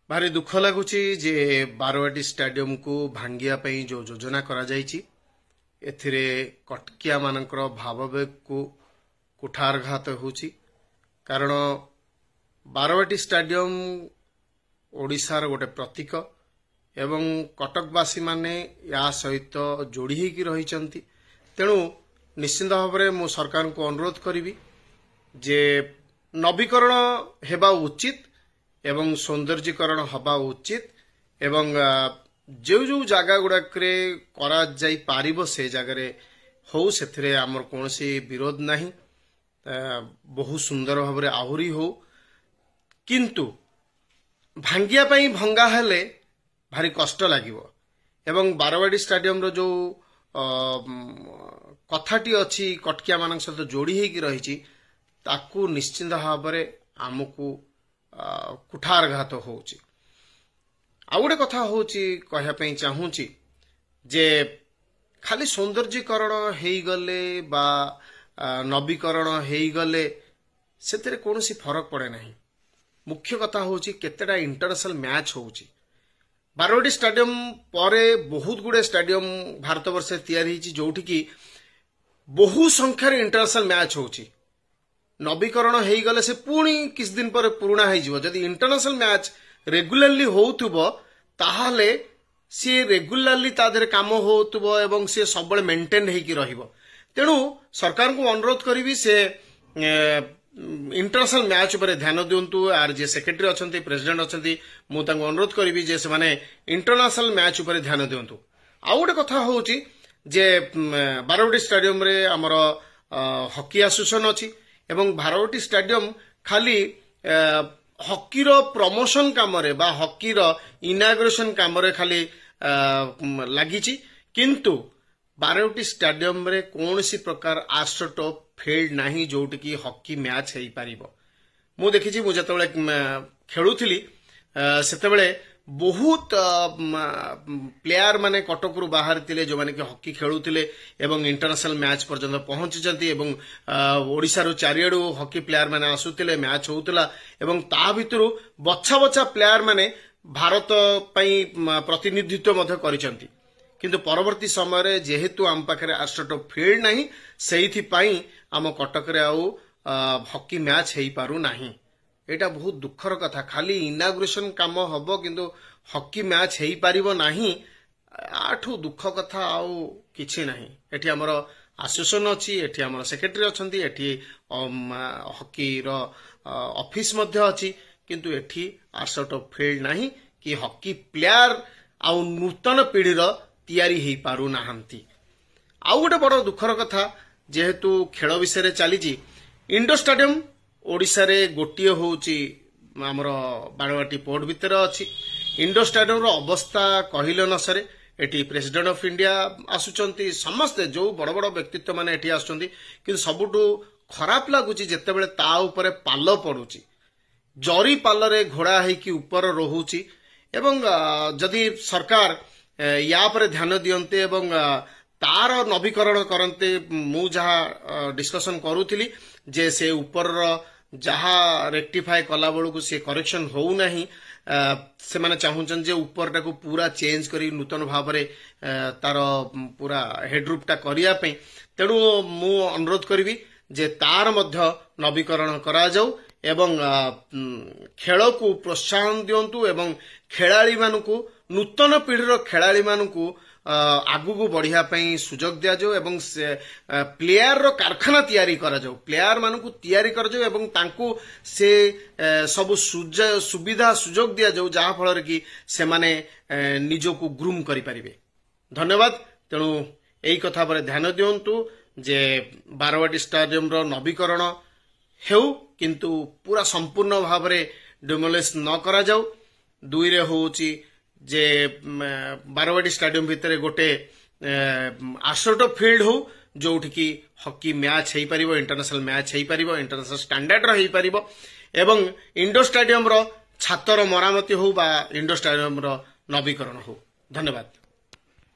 भारी दुख लगुच जे बारवाटी स्टेडियम को भांगिया जो योजना करा जायछि एथिरे कटकिया मानकर भाववेग को कुठारघात होछि। कारण बारवाटी स्टेडियम ओडिशार गोटे प्रतीक एवं कटकवासी माने या सहित जोड़ी होगी रही। तेणु निश्चिंत भाव में मु सरकार को अनुरोध करी जे नवीकरण हेबा उचित एवं सौंदर्यीकरण हवा उचित एवं जो जो जगह गुड़ाक करा जाई पारिबो से जगह हो से आमर कौन विरोध नहीं। बहुत सुंदर भाव में आहुरी हो किंतु भांगिया पई भंगा हेले भारी कष्ट लागिवो। एवं बारवाटी स्टेडियम रो जो कथाटी अच्छी कटकिया मान सहित जोड़ी होगी रही ताकू निश्चिंत भाव में आमको कुठारघात होउची। आ गोटे कथा होउची कहया चाहूची जे खाली सौंदर्यीकरण हेगले बा नवीकरण हेगले से कौन फरक पड़े नहीं। मुख्य कथा होउची केतेटा इंटरनेशनल मैच होउची। बारवाटी स्टेडियम परे बहुत गुड़े स्टेडियम भारत वर्ष तैयारी जोठी की बहु संख्यार इंटरनेशनल मैच होउची। नवीकरण हेगले से पुणी किस दिन पर पुराणा हो जदि इंटरनेशनल मैच रेगुलरली होउथुबो ताहाले सी रेगुलरली तादरे काम होउथुबो एवं सी सब मेंटेन हेकी रहिबो। तेणु सरकार को अनुरोध करी से इंटरनेशनल मैच पर ध्यान दिंतु। आर जे सेक्रेटरी अच्छा प्रेसिडेंट अच्छा मुझे अनुरोध करी जे से माने इंटरनेशनल मैच पर ध्यान दिंतु। आ गोटे कथा होउची जे बारवाटी स्टेडियम रे हमर हॉकी एसोसिएशन अछि एवं बारवाटी स्टेडियम खाली हॉकी रो प्रमोशन काम रे बा हॉकी रो इनाग्रेशन काम रे खाली लागिची किंतु बारवाटी स्टेडियम रे कौन सी प्रकार आस्ट्रोटॉप फील्ड नहीं जोटी की हॉकी मैच हेई पारिबो। मु देखिछि मु जतबेले खेलुथिली सेतबेले बहुत प्लेयर माने कटक रु बाहर थिले जो माने कि हॉकी खेलुथिले एवं इंटरनेशनल मैच पर्यंत पहुंचीचंती एवं ओडिसा रु चारियाडू हॉकी प्लेयर माने आसुथिले मैच होउतला एवं ता भितरु बच्छा बच्छा प्लेयर माने भारत पई प्रतिनिधित्व मध्य करिसंती। किंतु परवर्ती समय रे जेहेतु आम पाखरे आस्ट्रोटॉप फील्ड नहीं सेहिथि पई आम कटक रे आउ हॉकी मैच हेई पारु नाही। एटा बहुत दुखर कथा। खाली इनाग्रेशन काम हबो किंतु हॉकी मैच हेई पारिबो नाही। आठू दुख कथा आउ किछि नाही। एठी हमर एसोसिएशन अछि एठी हमर सेक्रेटरी अछंती एठी हॉकी रो ऑफिस मध्य अछि किंतु एठी आस्ट्रोटॉप फील्ड नाही कि हॉकी प्लेयर आउ नूतन पीढ़ी रो तैयारी हेई पारु नाहंती। आउ गोटे बड़ दुखर कथा जेहेतु खेल विषय चली इंडोर स्टेडियम ओडिशा रे गोटिए होउची हमर बारवाटी पोर्ट भितर अछि। इंडोर स्टेडियम रो अवस्था कहिले न सरे। एटी प्रेसिडेंट ऑफ इंडिया आसुचंती समस्त जो बड़ बड़ व्यक्तित्व माने एटी आसुचंती किंतु सबुटू खराब लागुची जेतेबेले ता ऊपर पाल पडुची जरी पाल रे घोड़ा हेकी ऊपर रहुची एवं जदि सरकार या पर ध्यान दियंते एवं तार नवीकरण करते मु जहा डिस्कशन करूथिली जे से ऊपर जहा रेक्टिफाई कला बेलू को से करेक्शन हो नहीं से माने चाहूचन जे ऊपर टाको पूरा चेंज करी नूतन भाव में तार पूरा हेडरूप टा करिया पे। तेणु मु अनुरोध करी जे तार मध्य नवीकरण करा जाऊ एवं खेल को प्रोत्साहन दियंतु एवं खेलाड़ी मानकू नूतन पीढ़ीर खेलाड़ी मानकू आगु को बढ़िया पई सुजोग दिया जाऊ एवं प्लेयर रो कारखाना तैयारी करा जाऊ प्लेयर मानकू तैयारी करा जाऊ एवं तांकू से सब सुविधा सुजोग दिया जाऊ जहा फल कि से माने निजो को ग्रूम करि परिबे। धन्यवाद। तेणु एई कथा पर ध्यान दियंतु जे बारवाटी स्टेडियम रो नवीकरण हेउ किंतु पूरा संपूर्ण भाव में डिमोलिश न करा जाऊ। दुई रे होउची जे बारवाटी स्टेडियम भितर गोटे आस्ट्रोटॉप फील्ड हो जोठी की हॉकी मैच हेई परिबो इंटरनेशनल मैच हेई परिबो इंटरनेशनल स्टैंडर्ड रो हेई परिबो एवं इंडोर स्टेडियम रो छातर मरामती हो बा इंडोर स्टेडियम रो नवीकरण हो। धन्यवाद।